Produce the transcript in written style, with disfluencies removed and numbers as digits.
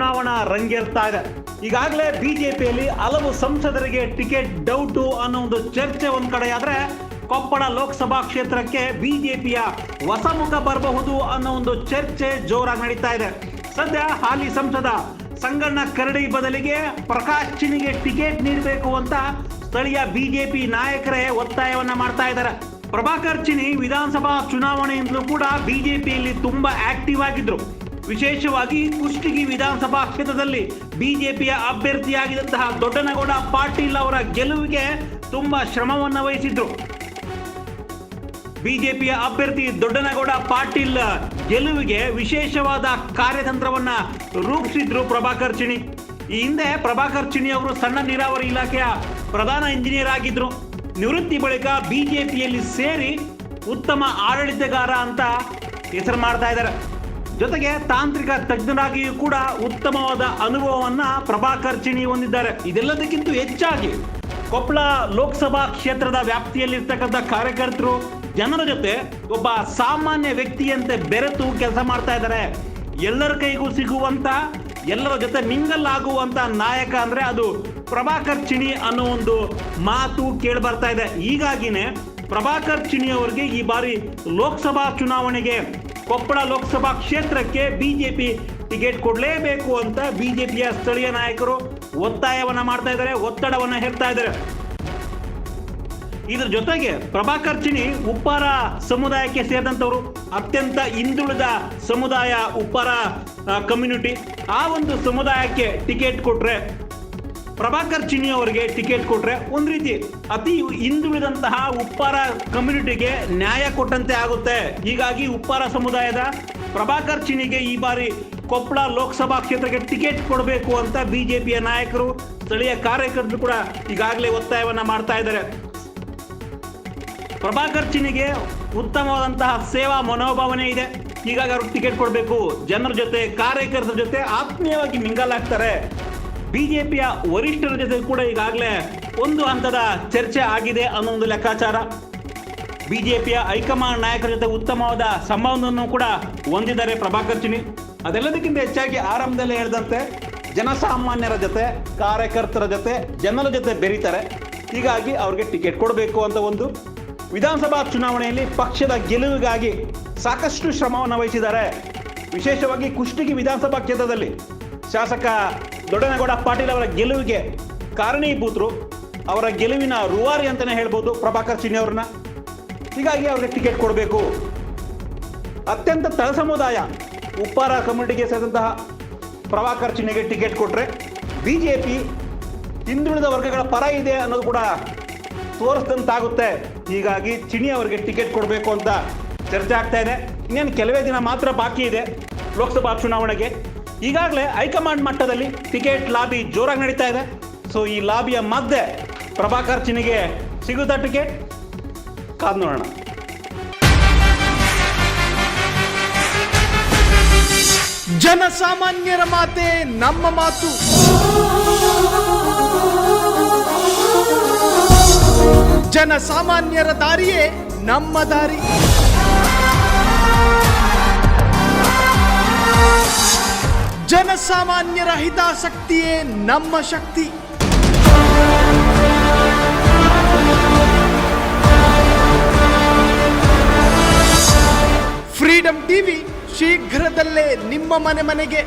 ಚುನಾವಣಾ ರಂಗೇರ್ತಾ ಇದೆ. ಈಗಾಗಲೇ ಬಿಜೆಪಿಯಲ್ಲಿ ಹಲವು ಸಂಸದರಿಗೆ ಟಿಕೆಟ್ ಡೌಟು ಅನ್ನೋ ಒಂದು ಚರ್ಚೆ ಒಂದ್ ಕಡೆ ಆದ್ರೆ, ಕೊಪ್ಪಳ ಲೋಕಸಭಾ ಕ್ಷೇತ್ರಕ್ಕೆ ಬಿಜೆಪಿಯ ಹೊಸ ಮುಖ ಬರಬಹುದು ಅನ್ನೋ ಒಂದು ಚರ್ಚೆ ಜೋರಾಗಿ ನಡೀತಾ ಇದೆ. ಸದ್ಯ ಹಾಲಿ ಸಂಸದ ಸಂಗಣ್ಣ ಕರಡಿ ಬದಲಿಗೆ ಪ್ರಕಾಶ್ ಚಿನಿಗೆ ಟಿಕೆಟ್ ನೀಡಬೇಕು ಅಂತ ಸ್ಥಳೀಯ ಬಿಜೆಪಿ ನಾಯಕರೇ ಒತ್ತಾಯವನ್ನ ಮಾಡ್ತಾ ಇದ್ದಾರೆ. ಪ್ರಭಾಕರ್ ಚಿನಿ ವಿಧಾನಸಭಾ ಚುನಾವಣೆಯಿಂದಲೂ ಕೂಡ ಬಿಜೆಪಿಯಲ್ಲಿ ತುಂಬಾ ಆಕ್ಟಿವ್ ಆಗಿದ್ರು. ವಿಶೇಷವಾಗಿ ಕುಷ್ಟಗಿ ವಿಧಾನಸಭಾ ಕ್ಷೇತ್ರದಲ್ಲಿ ಬಿಜೆಪಿಯ ಅಭ್ಯರ್ಥಿಯಾಗಿದ್ದಂತಹ ದೊಡ್ಡನಗೌಡ ಪಾಟೀಲ್ ಅವರ ಗೆಲುವಿಗೆ ತುಂಬಾ ಶ್ರಮವನ್ನ ವಹಿಸಿದ್ರು. ಬಿಜೆಪಿಯ ಅಭ್ಯರ್ಥಿ ದೊಡ್ಡನಗೌಡ ಪಾಟೀಲ್ ಗೆಲುವಿಗೆ ವಿಶೇಷವಾದ ಕಾರ್ಯತಂತ್ರವನ್ನ ರೂಪಿಸಿದ್ರು ಪ್ರಭಾಕರ್ ಚಿನಿ. ಈ ಹಿಂದೆ ಪ್ರಭಾಕರ್ ಚಿನಿ ಅವರು ಸಣ್ಣ ನೀರಾವರಿ ಇಲಾಖೆಯ ಪ್ರಧಾನ ಇಂಜಿನಿಯರ್ ಆಗಿದ್ರು. ನಿವೃತ್ತಿ ಬಳಿಕ ಬಿಜೆಪಿಯಲ್ಲಿ ಸೇರಿ ಉತ್ತಮ ಆಡಳಿತಗಾರ ಅಂತ ಹೆಸರು ಮಾಡ್ತಾ ಇದ್ದಾರೆ. ಜೊತೆಗೆ ತಾಂತ್ರಿಕ ತಜ್ಞರಾಗಿಯೂ ಕೂಡ ಉತ್ತಮವಾದ ಅನುಭವವನ್ನ ಪ್ರಭಾಕರ್ ಚಿನಿ ಹೊಂದಿದ್ದಾರೆ. ಇದೆಲ್ಲದಕ್ಕಿಂತ ಹೆಚ್ಚಾಗಿ ಕೊಪ್ಪಳ ಲೋಕಸಭಾ ಕ್ಷೇತ್ರದ ವ್ಯಾಪ್ತಿಯಲ್ಲಿರ್ತಕ್ಕಂಥ ಕಾರ್ಯಕರ್ತರು ಜನರ ಜೊತೆ ಒಬ್ಬ ಸಾಮಾನ್ಯ ವ್ಯಕ್ತಿಯಂತೆ ಬೆರೆತು ಕೆಲಸ ಮಾಡ್ತಾ ಇದ್ದಾರೆ. ಎಲ್ಲರ ಕೈಗೂ ಸಿಗುವಂತ, ಎಲ್ಲರ ಜೊತೆ ಮಿಂಗಲ್ ಆಗುವಂತ ನಾಯಕ ಅಂದ್ರೆ ಅದು ಪ್ರಭಾಕರ್ ಚಿನಿ ಅನ್ನೋ ಒಂದು ಮಾತು ಕೇಳಿ ಬರ್ತಾ ಇದೆ. ಹೀಗಾಗಿನೇ ಪ್ರಭಾಕರ್ ಚಿನಿ ಅವರಿಗೆ ಈ ಬಾರಿ ಲೋಕಸಭಾ ಚುನಾವಣೆಗೆ ಕೊಪ್ಪಳ ಲೋಕಸಭಾ ಕ್ಷೇತ್ರಕ್ಕೆ ಬಿಜೆಪಿ ಟಿಕೆಟ್ ಕೊಡಲೇಬೇಕು ಅಂತ ಬಿಜೆಪಿಯ ಸ್ಥಳೀಯ ನಾಯಕರು ಒತ್ತಾಯವನ್ನ ಮಾಡ್ತಾ ಇದ್ದಾರೆ, ಒತ್ತಡವನ್ನ ಹೇರ್ತಾ ಇದ್ದಾರೆ. ಇದ್ರ ಜೊತೆಗೆ ಪ್ರಭಾಕರ್ ಚಿನಿ ಉಪ್ಪಾರ ಸಮುದಾಯಕ್ಕೆ ಸೇರಿದಂತವರು, ಅತ್ಯಂತ ಹಿಂದುಳಿದ ಸಮುದಾಯ ಉಪ್ಪಾರ ಕಮ್ಯುನಿಟಿ. ಆ ಒಂದು ಸಮುದಾಯಕ್ಕೆ ಟಿಕೆಟ್ ಕೊಟ್ರೆ, ಪ್ರಭಾಕರ್ ಚಿನಿ ಅವರಿಗೆ ಟಿಕೆಟ್ ಕೊಟ್ರೆ ಒಂದ್ ರೀತಿ ಅತಿ ಹಿಂದುಳಿದಂತಹ ಉಪ್ಪಾರ ಕಮ್ಯುನಿಟಿಗೆ ನ್ಯಾಯ ಕೊಟ್ಟಂತೆ ಆಗುತ್ತೆ. ಹೀಗಾಗಿ ಉಪ್ಪಾರ ಸಮುದಾಯದ ಪ್ರಭಾಕರ್ ಚಿನಿಗೆ ಈ ಬಾರಿ ಕೊಪ್ಪಳ ಲೋಕಸಭಾ ಕ್ಷೇತ್ರಕ್ಕೆ ಟಿಕೆಟ್ ಕೊಡಬೇಕು ಅಂತ ಬಿಜೆಪಿಯ ನಾಯಕರು, ಸ್ಥಳೀಯ ಕಾರ್ಯಕರ್ತರು ಕೂಡ ಈಗಾಗಲೇ ಒತ್ತಾಯವನ್ನ ಮಾಡ್ತಾ ಇದ್ದಾರೆ. ಪ್ರಭಾಕರ್ ಚಿನಿಗೆ ಉತ್ತಮವಾದಂತಹ ಸೇವಾ ಮನೋಭಾವನೆ ಇದೆ. ಹೀಗಾಗಿ ಅವ್ರಿಗೆ ಟಿಕೆಟ್ ಕೊಡಬೇಕು. ಜನರ ಜೊತೆ, ಕಾರ್ಯಕರ್ತರ ಜೊತೆ ಆತ್ಮೀಯವಾಗಿ ಮಿಂಗಲ್ ಆಗ್ತಾರೆ. ಬಿಜೆಪಿಯ ವರಿಷ್ಠರ ಜೊತೆ ಕೂಡ ಈಗಾಗಲೇ ಒಂದು ಹಂತದ ಚರ್ಚೆ ಆಗಿದೆ ಅನ್ನೋ ಒಂದು ಲೆಕ್ಕಾಚಾರ. ಬಿಜೆಪಿಯ ಹೈಕಮಾಂಡ್ ನಾಯಕರ ಜೊತೆ ಉತ್ತಮವಾದ ಸಂಬಂಧವನ್ನು ಕೂಡ ಹೊಂದಿದ್ದಾರೆ ಪ್ರಭಾಕರ್ ಚಿನಿ. ಅದೆಲ್ಲದಕ್ಕಿಂತ ಹೆಚ್ಚಾಗಿ ಆರಂಭದಲ್ಲಿ ಹೇಳಿದಂತೆ ಜನಸಾಮಾನ್ಯರ ಜೊತೆ, ಕಾರ್ಯಕರ್ತರ ಜೊತೆ, ಜನರ ಜೊತೆ ಬೆರೀತಾರೆ. ಹೀಗಾಗಿ ಅವ್ರಿಗೆ ಟಿಕೆಟ್ ಕೊಡಬೇಕು ಅಂತ ಒಂದು. ವಿಧಾನಸಭಾ ಚುನಾವಣೆಯಲ್ಲಿ ಪಕ್ಷದ ಗೆಲುವಿಗಾಗಿ ಸಾಕಷ್ಟು ಶ್ರಮವನ್ನು ವಹಿಸಿದ್ದಾರೆ. ವಿಶೇಷವಾಗಿ ಕುಷ್ಟಗಿ ವಿಧಾನಸಭಾ ಕ್ಷೇತ್ರದಲ್ಲಿ ಶಾಸಕ ದೊಡ್ಡನಗೌಡ ಪಾಟೀಲ್ ಅವರ ಗೆಲುವಿಗೆ ಕಾರಣೀಭೂತರು, ಅವರ ಗೆಲುವಿನ ರೂವಾರಿ ಅಂತಾನೆ ಹೇಳ್ಬೋದು ಪ್ರಭಾಕರ್ ಚಿನಿ ಅವ್ರನ್ನ. ಹೀಗಾಗಿ ಅವ್ರಿಗೆ ಟಿಕೆಟ್ ಕೊಡಬೇಕು. ಅತ್ಯಂತ ತಳ ಸಮುದಾಯ ಉಪ್ಪಾರ ಕಮ್ಯುನಿಟಿಗೆ ಸೇರಿದಂತಹ ಪ್ರಭಾಕರ್ ಚಿನಿಗೆ ಟಿಕೆಟ್ ಕೊಟ್ರೆ ಬಿಜೆಪಿ ಹಿಂದುಳಿದ ವರ್ಗಗಳ ಪರ ಇದೆ ಅನ್ನೋದು ಕೂಡ ತೋರಿಸಿದಂತಾಗುತ್ತೆ. ಹೀಗಾಗಿ ಚಿನಿ ಅವರಿಗೆ ಟಿಕೆಟ್ ಕೊಡಬೇಕು ಅಂತ ಚರ್ಚೆ ಆಗ್ತಾ ಇದೆ. ಇನ್ನೇನು ಕೆಲವೇ ದಿನ ಮಾತ್ರ ಬಾಕಿ ಇದೆ ಲೋಕಸಭಾ ಚುನಾವಣೆಗೆ. ಈಗಾಗಲೇ ಹೈಕಮಾಂಡ್ ಮಟ್ಟದಲ್ಲಿ ಟಿಕೆಟ್ ಲಾಬಿ ಜೋರಾಗಿ ನಡೀತಾ ಇದೆ. ಸೊ ಈ ಲಾಬಿಯ ಮಧ್ಯೆ ಪ್ರಭಾಕರ್ ಚಿನಿಗೆ ಸಿಗುತ್ತಾ ಟಿಕೆಟ್? ಕಾದ್ ನೋಡೋಣ. ಜನಸಾಮಾನ್ಯರ ಮಾತೆ ನಮ್ಮ ಮಾತು. ಜನಸಾಮಾನ್ಯರ ದಾರಿಯೇ ನಮ್ಮ ದಾರಿ. ಜನಸಾಮಾನ್ಯರ ಹಿತಾಸಕ್ತಿಯೇ ನಮ್ಮ ಶಕ್ತಿ. ಫ್ರೀಡಂ ಟಿವಿ ಶೀಘ್ರದಲ್ಲೇ ನಿಮ್ಮ ಮನೆಗೆ.